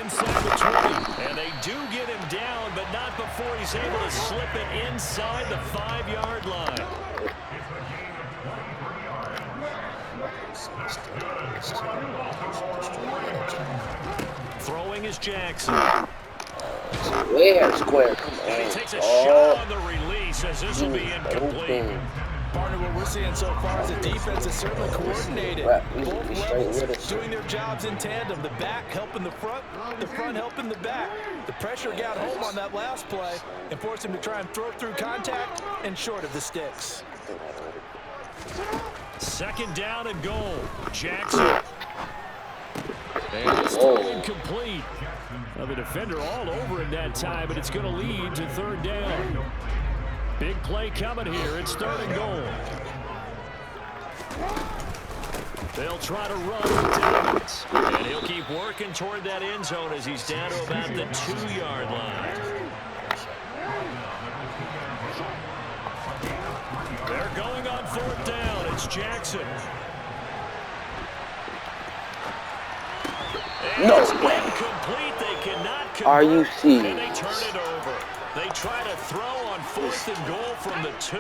inside the 20. And they do get him down, but not before he's able to slip it inside the 5-yard line. Throwing is Jackson. Square, come on. And he takes a shot on the release as this will be incomplete. Partner, what we're seeing so far is the defense is certainly coordinated. Both levels doing their jobs in tandem. The back helping the front helping the back. The pressure got home on that last play and forced him to try and throw through contact and short of the sticks. Second down and goal. Jackson. And it's throw incomplete. Now the defender all over it that time, but it's going to lead to third down. Big play coming here. It's third and goal. They'll try to run with Dobbins. And he'll keep working toward that end zone as he's down to about the 2-yard line. They're going on fourth down. It's Jackson. And no it's way. incomplete. They cannot convert. Are you serious? And they turn it over. They try to throw on fourth and goal from the 2,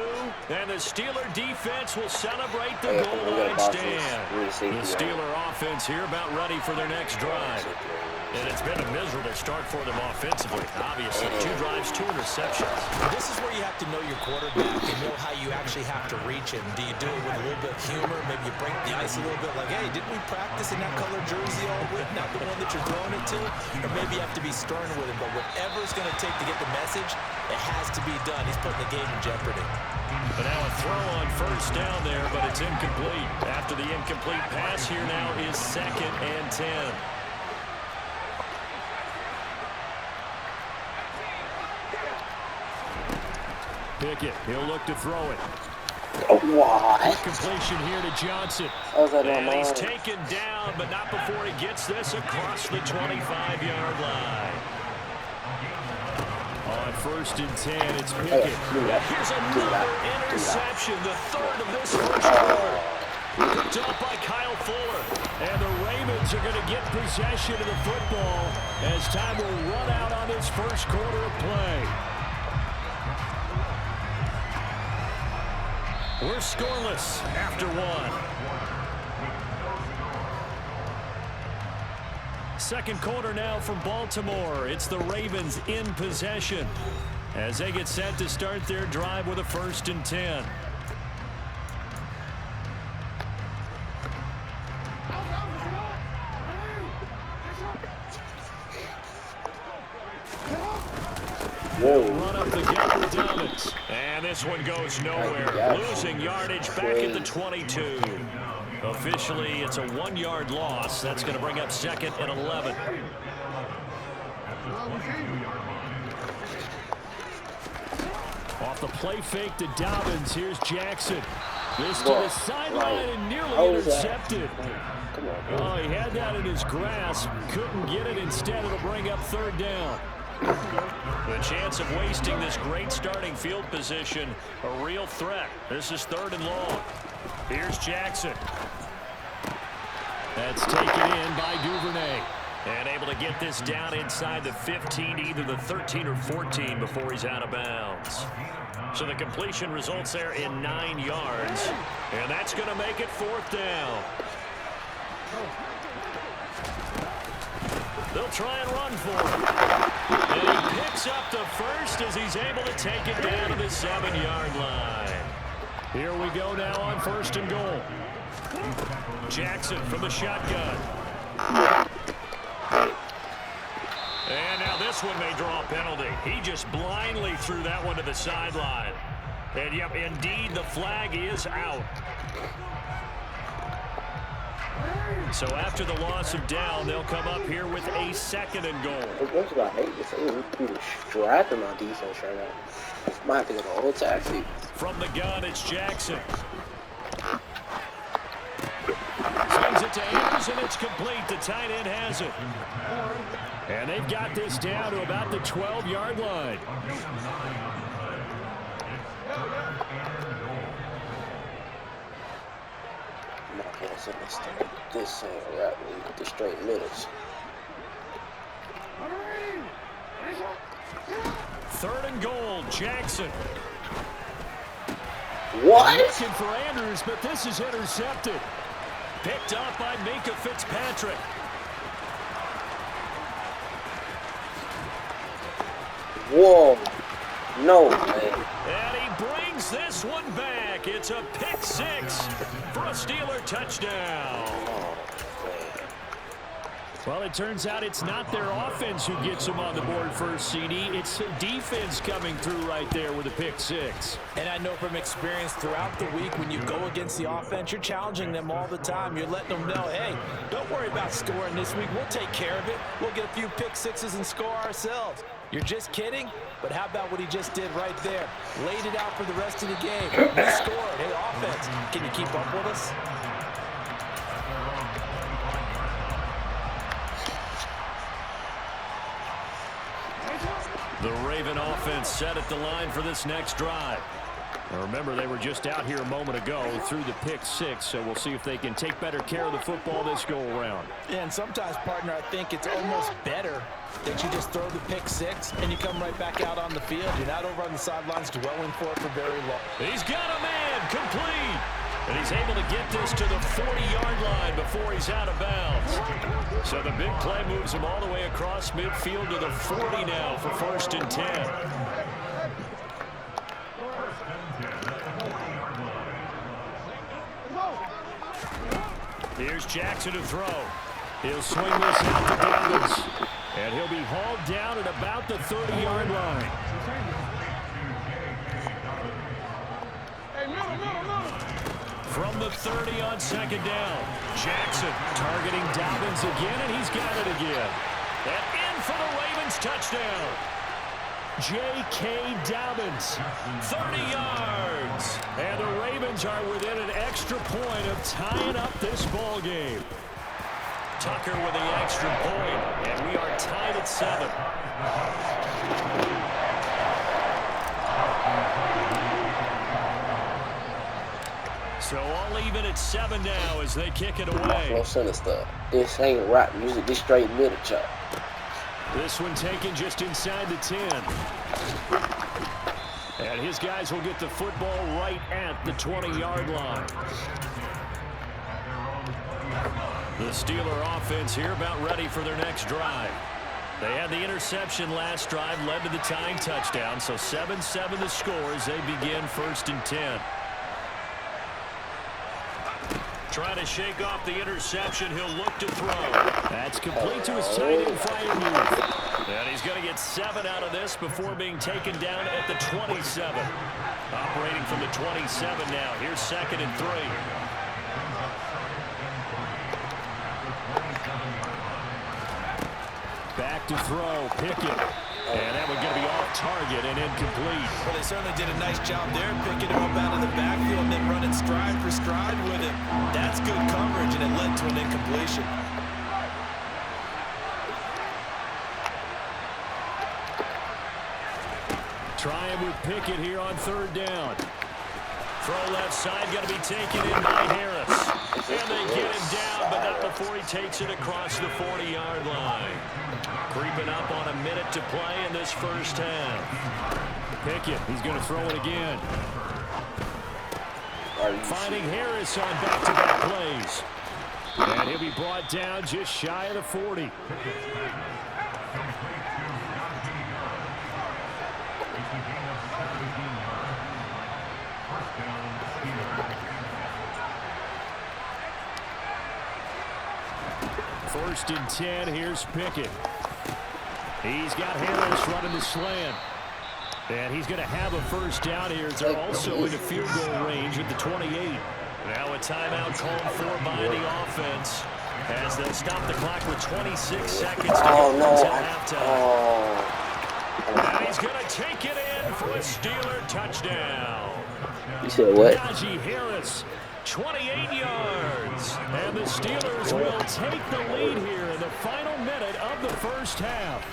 and the Steeler defense will celebrate the goal line stand. The Steeler offense here about ready for their next drive. And it's been a miserable start for them offensively. Obviously, 2 drives, 2 interceptions. This is where you have to know your quarterback and know how you actually have to reach him. Do you do it with a little bit of humor? Maybe you break the ice a little bit like, hey, didn't we practice in that color jersey all week? Not the one that you're throwing it to? Or maybe you have to be stern with him. But whatever it's going to take to get the message, it has to be done. He's putting the game in jeopardy. But now a throw on first down there, but it's incomplete. After the incomplete pass here now is 2nd and 10. Pickett, he'll look to throw it. What? Completion here to Johnson. And he's taken down, but not before he gets this across the 25-yard line. On 1st and 10, it's Pickett. Here's another interception, the 3rd of this first quarter. Picked up by Kyle Fuller. And the Ravens are going to get possession of the football as time will run out on this first quarter of play. We're scoreless after 1. Second quarter now from Baltimore. It's the Ravens in possession as they get set to start their drive with a 1st and 10. Run up the gut with Dobbins. And this one goes nowhere. Losing yardage back at the 22. Officially, it's a 1-yard loss. That's going to bring up 2nd and 11. Off the play fake to Dobbins. Here's Jackson. This to the sideline and nearly intercepted. Oh, he had that in his grasp. Couldn't get it. Instead, it'll bring up 3rd down. The chance of wasting this great starting field position, a real threat. This is 3rd and long. Here's Jackson. That's taken in by Duvernay. And able to get this down inside the 15, either the 13 or 14 before he's out of bounds. So the completion results there in 9 yards. And that's going to make it 4th down. They'll try and run for it. And he picks up the first as he's able to take it down to the 7-yard line. Here we go now on 1st and goal. Jackson from the shotgun. And now this one may draw a penalty. He just blindly threw that one to the sideline. And yep, indeed, the flag is out. So after the loss of down, they'll come up here with a 2nd and goal. That's what I hate this. We're strapping on defense right now. Might have to go to old taxi. From the gun, it's Jackson. Sends it to Ayers, and it's complete. The tight end has it. And they've got this down to about the 12-yard line. I'm not going to send this rap with the straight middles. 3rd and goal, Jackson. What? Looking for Andrews, but this is intercepted. Picked up by Minkah Fitzpatrick. Whoa. No, man. And he brings this one back. It's a pick 6 for a Steeler touchdown. Well, it turns out it's not their offense who gets them on the board first, CD. It's defense coming through right there with a pick 6. And I know from experience throughout the week, when you go against the offense, you're challenging them all the time. You're letting them know, hey, don't worry about scoring this week. We'll take care of it. We'll get a few pick 6s and score ourselves. You're just kidding? But how about what he just did right there? Laid it out for the rest of the game. We scored. Hey, offense, can you keep up with us? The Raven offense set at the line for this next drive. Now remember, they were just out here a moment ago through the pick 6, so we'll see if they can take better care of the football this go-around. Yeah, and sometimes, partner, I think it's almost better that you just throw the pick 6 and you come right back out on the field. You're not over on the sidelines dwelling for it for very long. He's got a man complete. And he's able to get this to the 40-yard line before he's out of bounds. So the big play moves him all the way across midfield to the 40 now for 1st and 10. Here's Jackson to throw. He'll swing this out to Dobbins. And he'll be hauled down at about the 30-yard line. From the 30 on 2nd down. Jackson targeting Dobbins again, and he's got it again. And in for the Ravens touchdown. J.K. Dobbins, 30 yards. And the Ravens are within an extra point of tying up this ball game. Tucker with the extra point, and we are tied at 7. So all even at 7 now as they kick it away. No sinister. This ain't rap music. This straight literature. This one taken just inside the 10. And his guys will get the football right at the 20-yard line. The Steeler offense here about ready for their next drive. They had the interception last drive, led to the tying touchdown. So 7-7 the score as they begin 1st and 10. Trying to shake off the interception. He'll look to throw. That's complete to his tight end, Freiermuth. And he's going to get 7 out of this before being taken down at the 27. Operating from the 27 now. Here's 2nd and 3. Back to throw. Pickett. And that one's going to be off target and incomplete. Well, they certainly did a nice job there, picking him up out of the backfield and then running stride for stride with him. That's good coverage, and it led to an incompletion. Trying with Pickett here on 3rd down. Throw left side, going to be taken in by Harris. And they get him down, but not before he takes it across the 40-yard line. Creeping up on a minute to play in this first half. Pickett, he's going to throw it again. Finding Harris on back-to-back plays. And he'll be brought down just shy of the 40. First and 10, here's Pickett. He's got Harris running the slant. And he's going to have a first down here. They're also into field goal range at the 28. Now a timeout called for by the offense as they'll stop the clock with 26 seconds to go until halftime. And he's going to take it in for a Steeler touchdown. You said what? Najee Harris, 28 yards. And the Steelers will take the lead here in the final minute of the first half.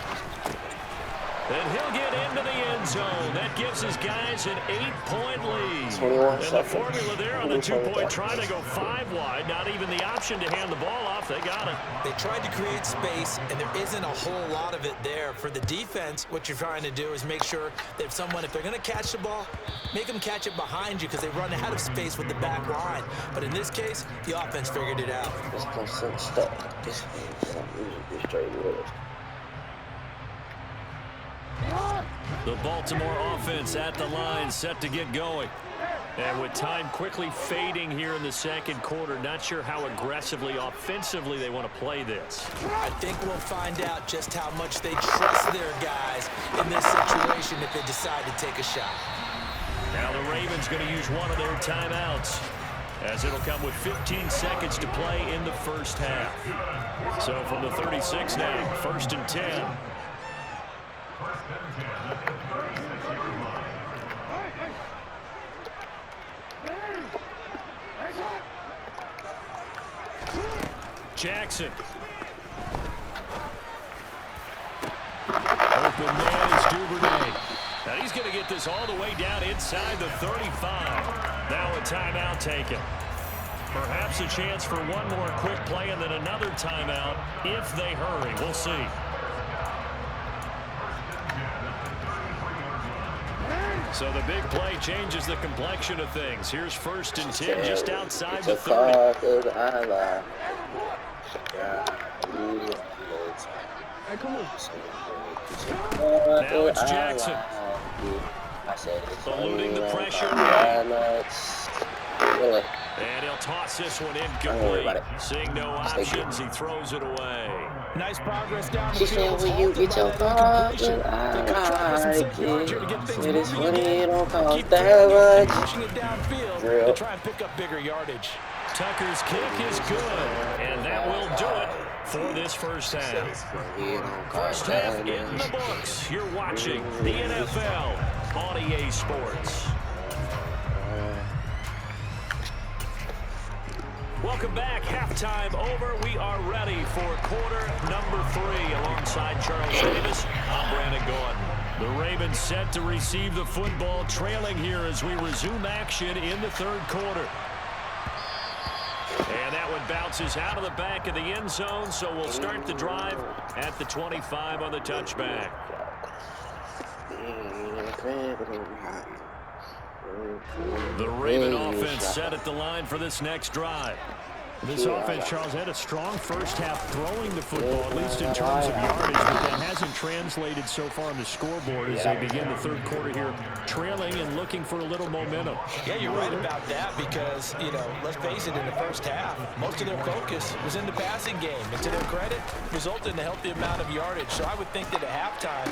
And he'll get into the end zone. That gives his guys an 8-point lead. 21 and seconds. the formula there on the 2-point try to go 5 wide. Not even the option to hand the ball off. They got it. They tried to create space, and there isn't a whole lot of it there. For the defense, what you're trying to do is make sure that if they're going to catch the ball, make them catch it behind you because they run out of space with the back line. But in this case, the offense figured it out. This constant stuff. This straight wood. The Baltimore offense at the line, set to get going. And with time quickly fading here in the second quarter, not sure how aggressively, offensively they want to play this. I think we'll find out just how much they trust their guys in this situation if they decide to take a shot. Now the Ravens going to use one of their timeouts, as it'll come with 15 seconds to play in the first half. So from the 36 now, 1st and 10. Jackson. Open man is Duvernay. Now he's going to get this all the way down inside the 35. Now a timeout taken. Perhaps a chance for one more quick play and then another timeout if they hurry. We'll see. So the big play changes the complexion of things. Here's 1st and 10 just outside the 30. Now it's Jackson. Eluding the pressure. And he'll toss this one incomplete. Seeing no options, he throws it away. Nice progress down the She said, when you get your thoughts, I like it. It is funny, you don't cost that much. Pushing it downfield to try and pick up bigger yardage. Tucker's kick is good, and that will do it for this first half. First half in the books. You're watching the NFL on EA Sports. Welcome back. Halftime over. We are ready for quarter number 3. Alongside Charles Davis, I'm Brandon Gaudin. The Ravens set to receive the football, trailing here as we resume action in the 3rd quarter. And that one bounces out of the back of the end zone, so we'll start the drive at the 25 on the touchback. The Raven offense set at the line for this next drive. This offense, Charles, had a strong first half throwing the football, at least in terms of yardage, but that hasn't translated so far on the scoreboard as they begin the 3rd quarter here, trailing and looking for a little momentum. Yeah, you're right about that because, let's face it, in the first half, most of their focus was in the passing game. And to their credit, resulted in a healthy amount of yardage. So I would think that at halftime,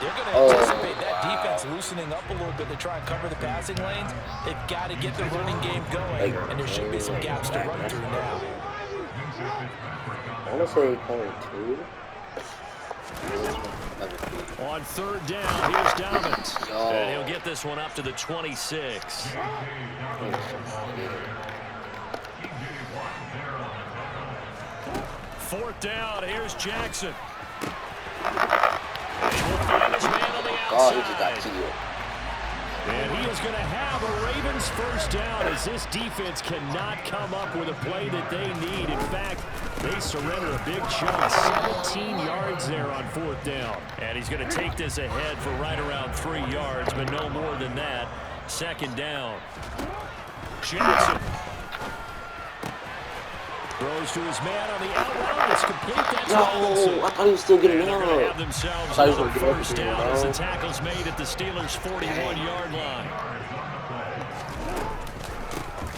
they're going to anticipate that defense loosening up a little bit to try and cover the passing lanes. They've got to get the running game going, and there should be some gaps to run through now. I want to say 22. On 3rd down, here's Dobbins. And he'll get this one up to the 26. 4th down, here's Jackson. And he will find his man on the outside. He just got killed. And he is going to have a Ravens first down as this defense cannot come up with a play that they need. In fact, they surrender a big chunk, 17 yards there on 4th down. And he's going to take this ahead for right around 3 yards, but no more than that. 2nd down. Jackson throws to his man on the out route. It's complete. That's Robinson. I thought he was still getting And they're out. going to have themselves another first down as the tackle's made at the Steelers' 41-yard line.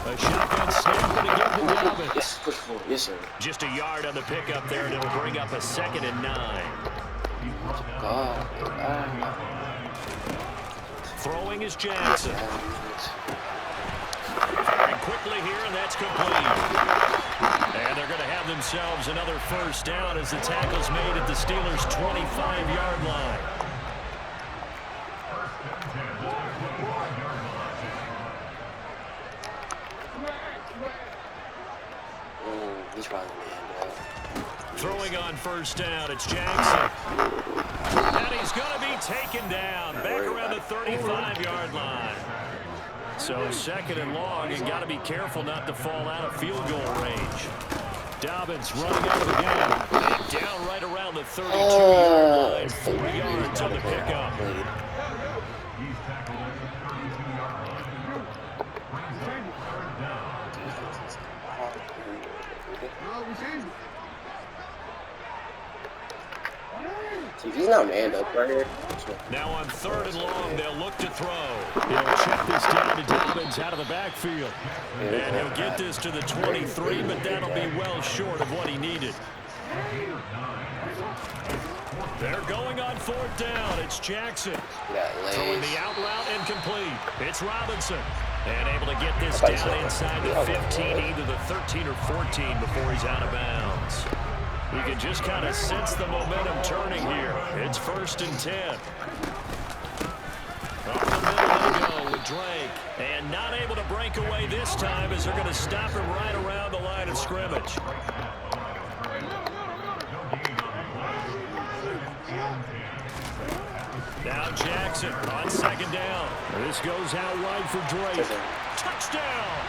A shotgun snap to give to Dobbins. Yes, push forward. Yes, sir. Just a yard on the pickup there, and it'll bring up a 2nd and 9. God. Throwing is Jackson. Firing quickly here, and that's complete. And they're going to have themselves another first down as the tackle's made at the Steelers' 25-yard line. He's probably man, Throwing on first down, it's Jackson. And he's going to be taken down back around the 35-yard line. So 2nd and long, you got to be careful not to fall out of field goal range. Dobbins running out of the game. And down right around the 32-yard line. 4 yards on the pickup. If he's not manned up right here. Now on 3rd and long, they'll look to throw. He'll check this down to Dobbins out of the backfield. And he'll get this to the 23, but that'll be well short of what he needed. They're going on 4th down. It's Jackson. Throwing the out route incomplete. It's Robinson. And able to get this down inside the 15, either the 13 or 14 before he's out of bounds. You can just kind of sense the momentum turning here. It's 1st and 10. Off the middle they go with Drake. And not able to break away this time as they're going to stop him right around the line of scrimmage. Now Jackson on 2nd down. This goes out wide for Drake. Touchdown!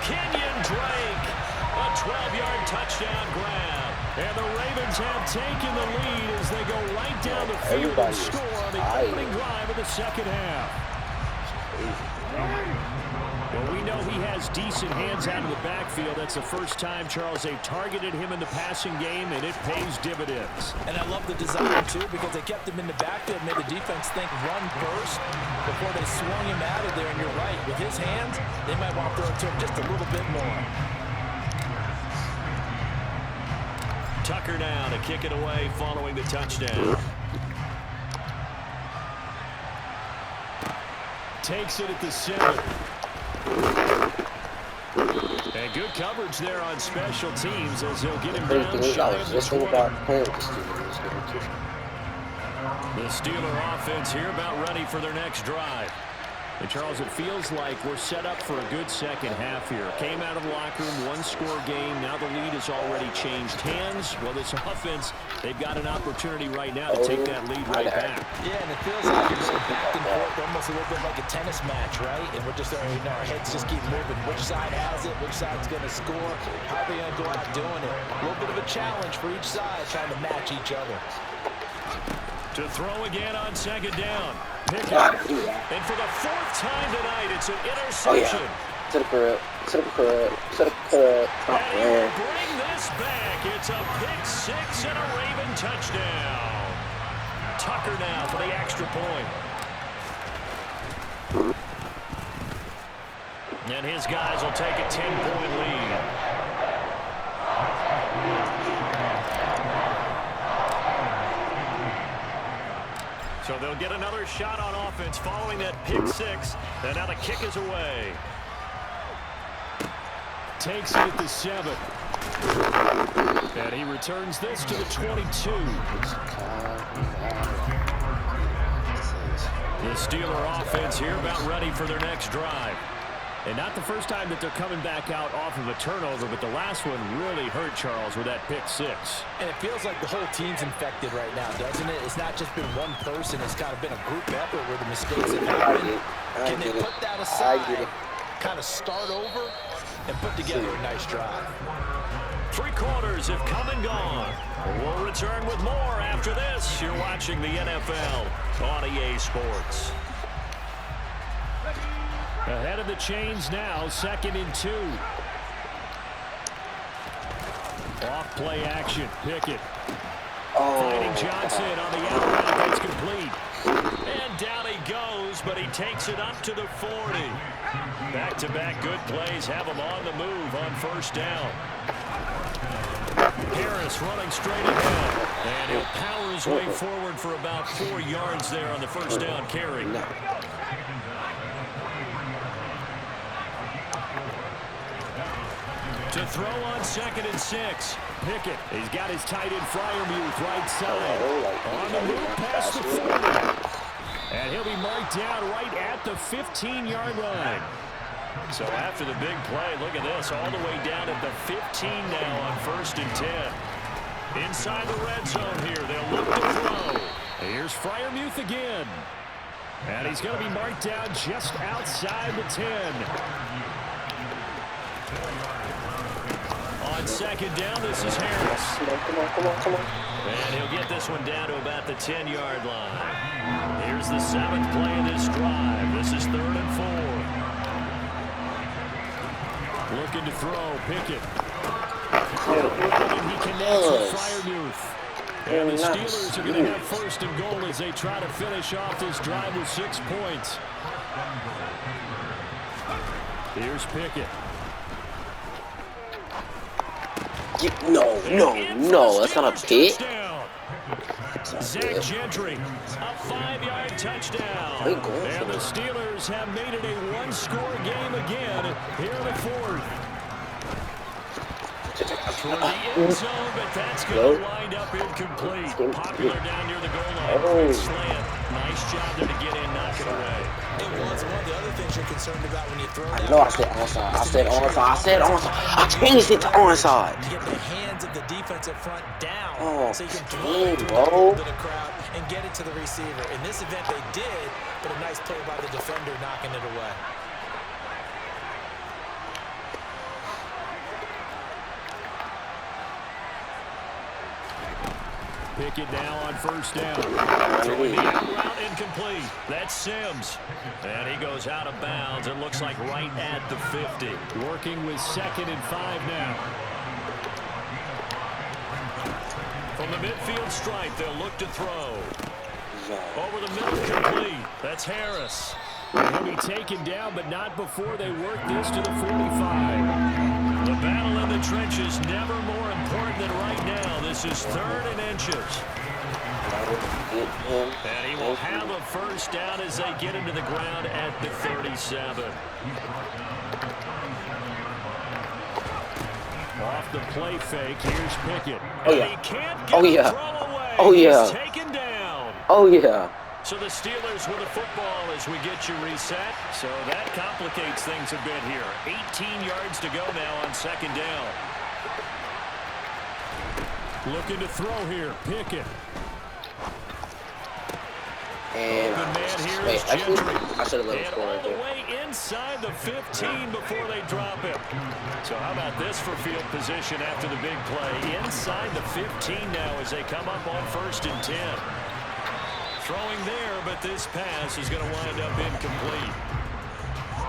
Kenyon Drake. A 12-yard touchdown grab. And the Ravens have taken the lead as they go right down the field and score on the opening drive of the 2nd half. Well, we know he has decent hands out of the backfield. That's the first time, Charles, they've targeted him in the passing game, and it pays dividends. And I love the design, too, because they kept him in the backfield, made the defense think run first before they swung him out of there. And you're right, with his hands, they might want to throw it to him just a little bit more. Tucker now to kick it away following the touchdown. Takes it at the 7. And good coverage there on special teams as they'll get him down shy of the 20. The Steeler offense here about ready for their next drive. And Charles, it feels like we're set up for a good second half here. Came out of the locker room, one-score game. Now the lead has already changed hands. Well, this offense, they've got an opportunity right now to take that lead right back. Yeah, and it feels like you're going back and forth, almost a little bit like a tennis match, right? And we're just, our heads just keep moving. Which side has it? Which side's going to score? How are they going to go out doing it? A little bit of a challenge for each side, trying to match each other. To throw again on 2nd down. Pickett. And for the 4th time tonight, it's an interception. To the correct. And he will bring this back. It's a pick 6 and a Raven touchdown. Tucker now for the extra point. And his guys will take a 10-point lead. So they'll get another shot on offense following that pick 6. And now the kick is away. Takes it at the 7. And he returns this to the 22. The Steeler offense here about ready for their next drive. And not the first time that they're coming back out off of a turnover, but the last one really hurt Charles with that pick 6. And it feels like the whole team's infected right now, doesn't it? It's not just been one person. It's kind of been a group effort where the mistakes have happened. Can they put that aside, kind of start over, and put together a nice drive? 3 quarters have come and gone. We'll return with more after this. You're watching the NFL on EA Sports. Ahead of the chains now, 2nd and 2. Off play action, Pickett. Finding Johnson on the out route, that's complete. And down he goes, but he takes it up to the 40. Back-to-back good plays have him on the move on 1st down. Harris running straight ahead. And he'll power his way forward for about 4 yards there on the 1st down carry. To throw on 2nd and 6. Pickett, he's got his tight end Freiermuth right side. On the move past the 40. And he'll be marked down right at the 15-yard line. So after the big play, look at this, all the way down at the 15 now on 1st and 10. Inside the red zone here, they'll look to throw. Here's Here's Freiermuth again. And he's going to be marked down just outside the 10. On second down, this is Harris. Come on. And he'll get this one down to about the 10-yard line. Here's the 7th play of this drive. This is 3rd and 4. Looking to throw, Pickett. And he connects with Freiermuth. And the Steelers are going to have 1st and goal as they try to finish off this drive with 6 points. Here's Pickett. No, that's not a pick. Zach Gentry, a 5-yard touchdown. And the Steelers have made it a 1-score game again here in the 4th. Toward the end zone, but that's going to wind up incomplete. Popular down near the goal line. Slant. Nice job there to get in, knock it away. It was one of the other things you're concerned about when you throw I know I said onside. I said onside. I changed it to onside. To get the hands of the defensive front down so you can throw it to a little bit of crowd and get it to the receiver. In this event, they did, but a nice play by the defender knocking it away. Pickett now on 1st down. Throwing the out route incomplete. That's Sims. And he goes out of bounds. It looks like right at the 50. Working with 2nd and 5 now. From the midfield stripe, they'll look to throw. Over the middle, complete. That's Harris. He'll be taken down, but not before they work this to the 45. The battle in the trenches never more important than right now. This is 3rd and inches. And he will have a 1st down as they get into the ground at the 37. Off the play fake, here's Pickett. Oh, yeah. He can't get the throw away. He's taken down. Oh, yeah. So the Steelers with the football as we get you reset. So that complicates things a bit here. 18 yards to go now on 2nd down. Looking to throw here, Pickett. And I should have let him score right there. All the there. way inside the 15 before they drop it. So how about this for field position after the big play? Inside the 15 now as they come up on 1st and 10. Throwing there, but this pass is going to wind up incomplete.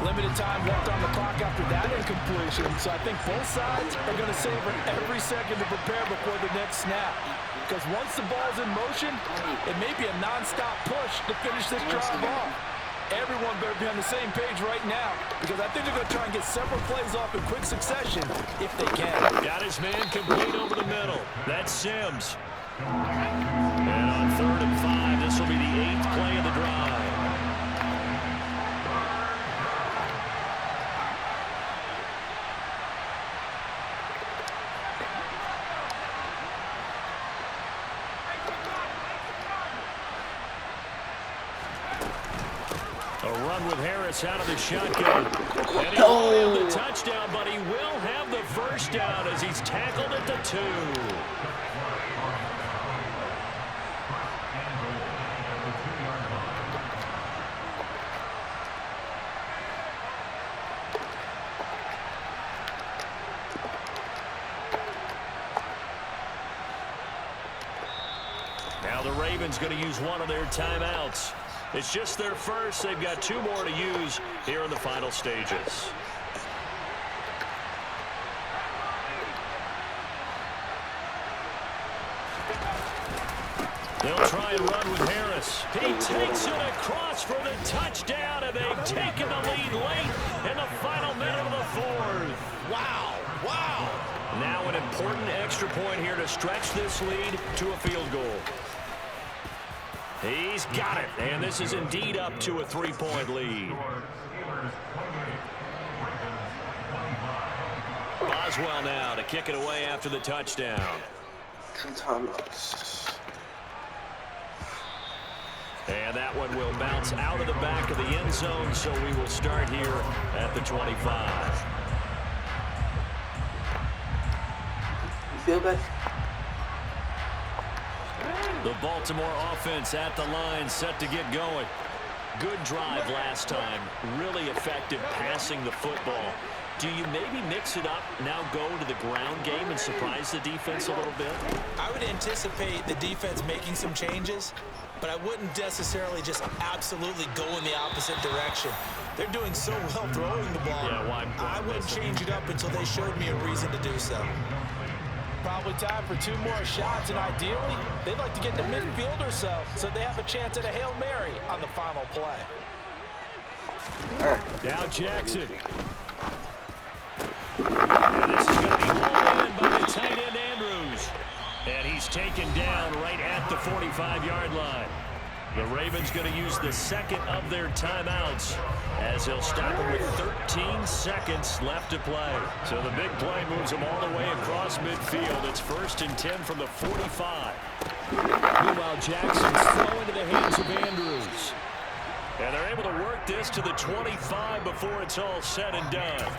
Limited time left on the clock after that incompletion, so I think both sides are going to savor every second to prepare before the next snap. Because once the ball's in motion, it may be a non-stop push to finish this drive off. Everyone better be on the same page right now, because I think they're going to try and get several plays off in quick succession if they can. Got his man complete over the middle. That's Sims. And on 3rd and 5, this will be the 8th play of the drive. A run with Harris out of the shotgun. And he won't have the touchdown, but he will have the 1st down as he's tackled at the 2. Now the Ravens going to use one of their timeouts. It's just their first. They've got 2 more to use here in the final stages. They'll try and run with Harris. He takes it across for the touchdown, and they've taken the lead late in the final minute of the 4th. Wow. Now an important extra point here to stretch this lead to a field goal. He's got it, and this is indeed up to a 3-point lead. Boswell now to kick it away after the touchdown. And that one will bounce out of the back of the end zone, so we will start here at the 25. You feel better? The Baltimore offense at the line, set to get going. Good drive last time. Really effective passing the football. Do you maybe mix it up, now go to the ground game and surprise the defense a little bit? I would anticipate the defense making some changes, but I wouldn't necessarily just absolutely go in the opposite direction. They're doing so well throwing the ball. Yeah, why I wouldn't change it up until they showed me a reason to do so. Probably time for 2 more shots, and ideally, they'd like to get to midfield or so they have a chance at a Hail Mary on the final play. Now Jackson. And this is going to be hauled in by the tight end Andrews. And he's taken down right at the 45-yard line. The Ravens going to use the second of their timeouts as he'll stop him with 13 seconds left to play. So the big play moves him all the way across midfield. It's 1st and 10 from the 45. Meanwhile, Jackson's throw into the hands of Andrews. And they're able to work this to the 25 before it's all said and done.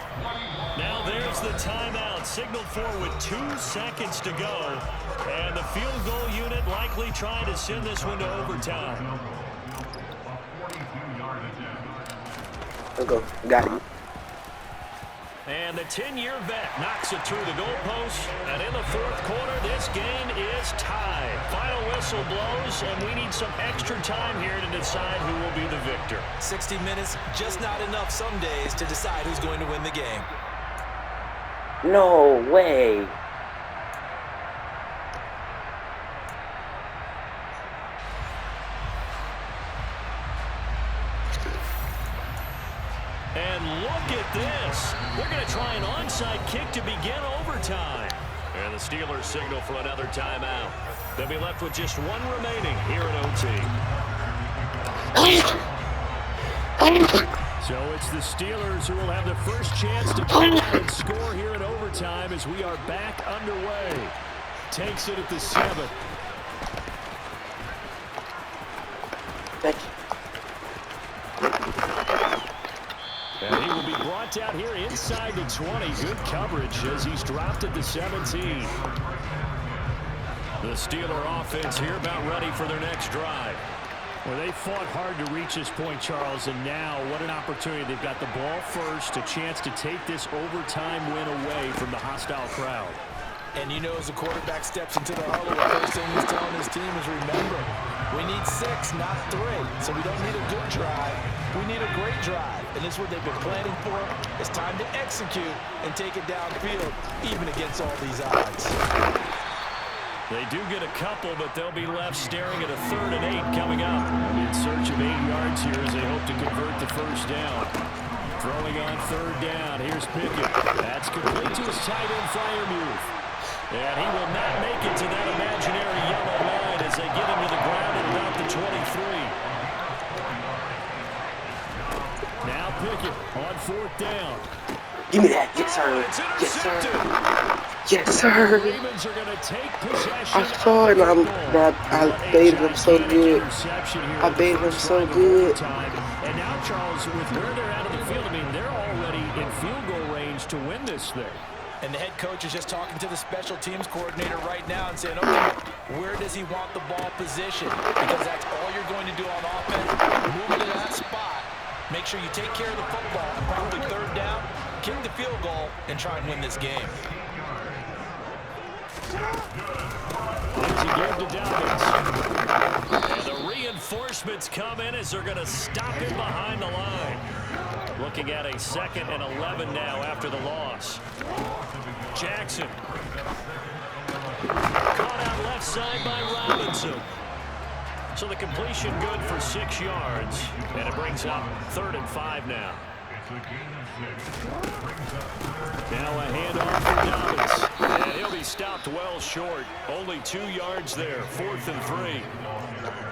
Now there's the timeout signaled for with 2 seconds to go. And the field goal unit likely trying to send this one to overtime. Let's go. Got it. And the 10-year vet knocks it through the goalpost. And in the 4th quarter, this game is tied. Final whistle blows, and we need some extra time here to decide who will be the victor. 60 minutes, just not enough some days to decide who's going to win the game. No way. And look at this. They're going to try an onside kick to begin overtime. And the Steelers signal for another timeout. They'll be left with just 1 remaining here at OT. So it's the Steelers who will have the first chance to come out and score here at overtime as we are back underway. Takes it at the 7. Thank you. And he will be brought down here inside the 20. Good coverage as he's dropped at the 17. The Steeler offense here about ready for their next drive. Well, they fought hard to reach this point, Charles, and now what an opportunity. They've got the ball first, a chance to take this overtime win away from the hostile crowd. And you know, as the quarterback steps into the huddle, the first thing he's telling his team is, remember, we need 6, not 3. So we don't need a good drive. We need a great drive. And this is what they've been planning for. It's time to execute and take it downfield, even against all these odds. They do get a couple, but they'll be left staring at a 3rd and 8 coming up. In search of 8 yards here as they hope to convert the first down. Throwing on 3rd down. Here's Pickett. That's complete to his tight end Freiermuth. And he will not make it to that imaginary yellow line as they get him to the ground at about the 23. Now Pickett on 4th down. Give me that. Yes, sir. Yes, sir. Yes, sir. Ravens are going to take possession. I saw it. I baited him so good. I baited him so good. And now, Charles, with where they're out of the field, I mean, they're already in field goal range to win this thing. And the head coach is just talking to the special teams coordinator right now and saying, okay, where does he want the ball positioned? Because that's all you're going to do on offense. Move to that spot. Make sure you take care of the football. Probably 3rd down, kick the field goal, and try and win this game. There's a give to Dobbins. And the reinforcements come in as they're going to stop him behind the line. Looking at a 2nd and 11 now after the loss. Jackson. Caught out left side by Robinson. So the completion good for 6 yards. And it brings up 3rd and 5 now. Now a handoff for Dobbins. And he'll be stopped well short. Only 2 yards there. 4th and 3.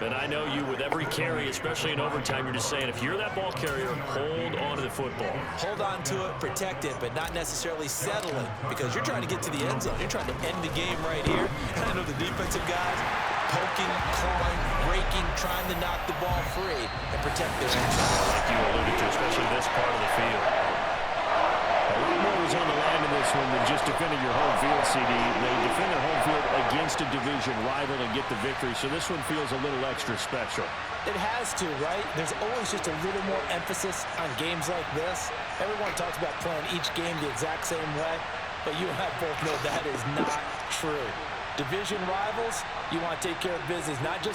And I know you, with every carry, especially in overtime, you're just saying, if you're that ball carrier, hold on to the football. Hold on to it, protect it, but not necessarily settle it, because you're trying to get to the end zone. You're trying to end the game right here. And I know the defensive guys poking, clawing, breaking, trying to knock the ball free and protect their end zone. Like you alluded to, especially this part of the field. A little more was on the line in this one than just defending your home field, CD. They defend their home field against a division rival and get the victory, so this one feels a little extra special. It has to, right? There's always just a little more emphasis on games like this. Everyone talks about playing each game the exact same way, but you and I both know that is not true. Division rivals, you want to take care of business, not just